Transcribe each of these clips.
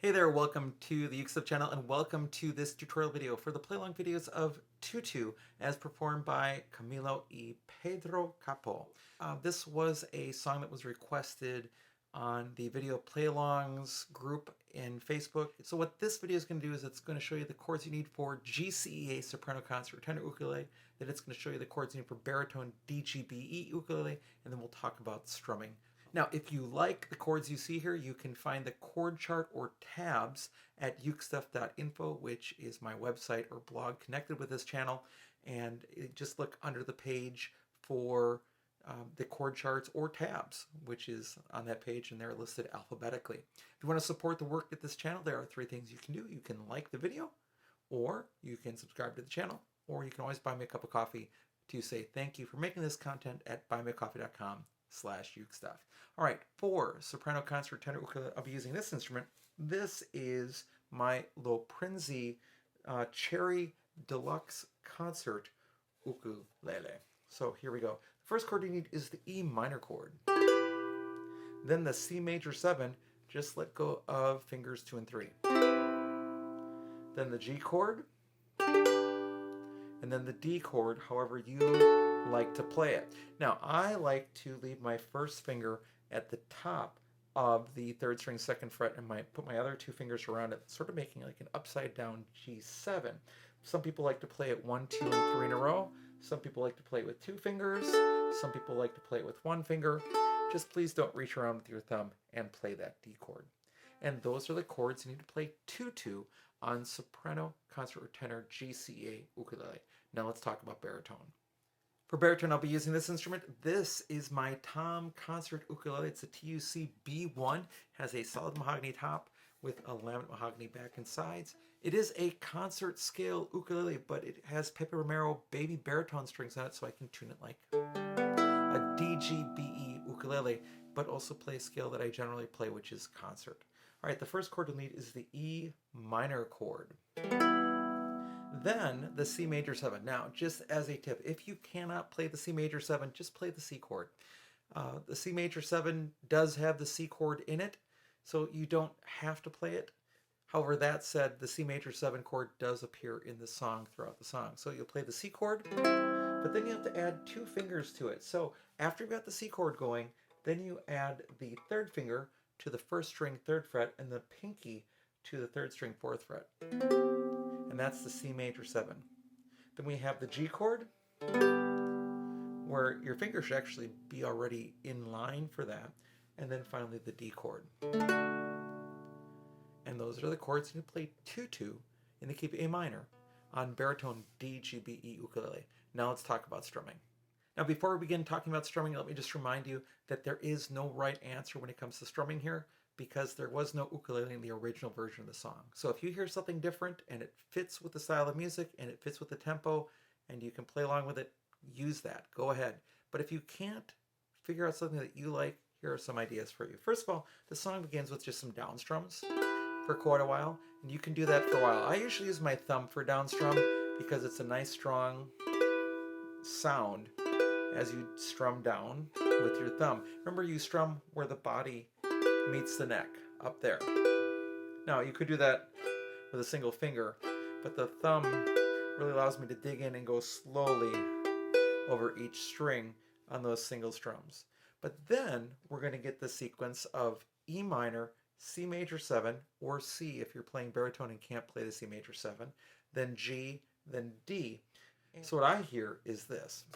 Hey there, welcome to the UkeStuff channel and welcome to this tutorial video for the play-along videos of Tutu as performed by Camilo Pedro Capó. This was a song that was requested on the video play-alongs group in Facebook. So what this video is going to do is it's going to show you the chords you need for GCEA soprano concert tenor ukulele, then it's going to show you the chords you need for baritone DGBE ukulele, and then we'll talk about strumming. Now, if you like the chords you see here, you can find the chord chart or tabs at UkeStuff.info, which is my website or blog connected with this channel. And just look under the page for the chord charts or tabs, which is on that page, and they're listed alphabetically. If you want to support the work at this channel, there are three things you can do. You can like the video, or you can subscribe to the channel, or you can always buy me a cup of coffee to say thank you for making this content at buymeacoffee.com/UkeStuff. All right, for soprano concert tenor ukulele, I'll be using this instrument. This is my Loprinzi Cherry Deluxe Concert Ukulele. So here we go. The first chord you need is the E minor chord. Then the C major 7, just let go of fingers 2 and 3. Then the G chord, and then the D chord, however you like to play it. Now, I like to leave my first finger at the top of the third string second fret and put my other two fingers around it, sort of making like an upside down G7. Some people like to play it 1, 2, and 3 in a row. Some people like to play it with 2 fingers. Some people like to play it with 1 finger. Just please don't reach around with your thumb and play that D chord. And those are the chords you need to play Tutu on soprano, concert, or tenor GCEA ukulele. Now let's talk about baritone. For baritone, I'll be using this instrument. This is my Tom Concert Ukulele. It's a TUC B1. Has a solid mahogany top with a laminate mahogany back and sides. It is a concert scale ukulele, but it has Pepe Romero baby baritone strings on it, so I can tune it like a DGBE ukulele, but also play a scale that I generally play, which is concert. All right, the first chord you'll need is the E minor chord. Then the C major 7. Now, just as a tip, if you cannot play the C major 7, just play the C chord. The C major 7 does have the C chord in it, so you don't have to play it. However, that said, the C major 7 chord does appear in the song throughout the song. So you'll play the C chord, but then you have to add 2 fingers to it. So after you've got the C chord going, then you add the third finger to the first string 3rd fret and the pinky to the 3rd string 4th fret. And that's the C major 7. Then we have the G chord, where your finger should actually be already in line for that. And then finally the D chord. And those are the chords you play Tutu in the key of A minor on baritone DGBE ukulele. Now let's talk about strumming. Now before we begin talking about strumming, let me just remind you that there is no right answer when it comes to strumming here, because there was no ukulele in the original version of the song. So if you hear something different and it fits with the style of music and it fits with the tempo and you can play along with it, use that. Go ahead. But if you can't figure out something that you like, here are some ideas for you. First of all, the song begins with just some down strums for quite a while, and you can do that for a while. I usually use my thumb for down strum because it's a nice strong sound as you strum down with your thumb. Remember, you strum where the body meets the neck, up there. Now, you could do that with a single finger, but the thumb really allows me to dig in and go slowly over each string on those single strums. But then we're going to get the sequence of E minor, C major 7, or C if you're playing baritone and can't play the C major 7, then G, then D. So what I hear is this.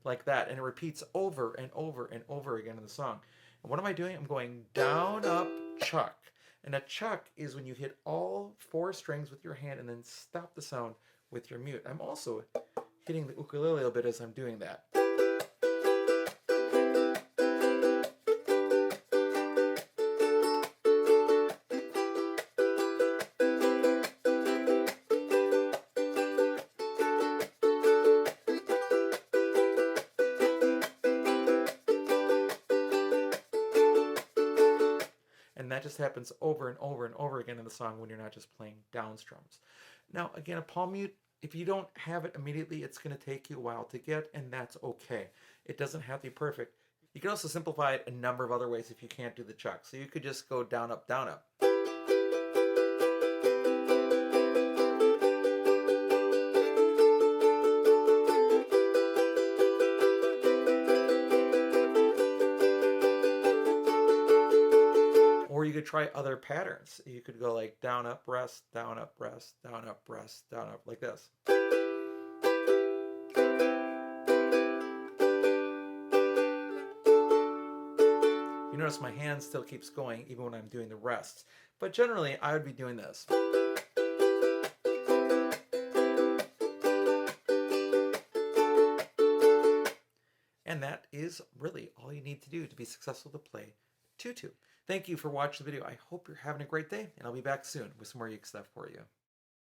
Like that, and it repeats over and over and over again in the song. And what am I doing? I'm going down, up, chuck. And a chuck is when you hit all 4 strings with your hand and then stop the sound with your mute. I'm also hitting the ukulele a little bit as I'm doing that. And that just happens over and over and over again in the song when you're not just playing down strums. Now, again, a palm mute If you don't have it immediately, it's going to take you a while to get, and that's okay. It doesn't have to be perfect. You can also simplify it a number of other ways if you can't do the chuck. So you could just go down, up, down, up. Or you could try other patterns. You could go like down, up, rest, down, up, rest, down, up, rest, down, up, like this. You notice my hand still keeps going even when I'm doing the rests. But generally, I would be doing this. And that is really all you need to do to be successful to play Tutu. Thank you for watching the video. I hope you're having a great day, and I'll be back soon with some more Uke stuff for you.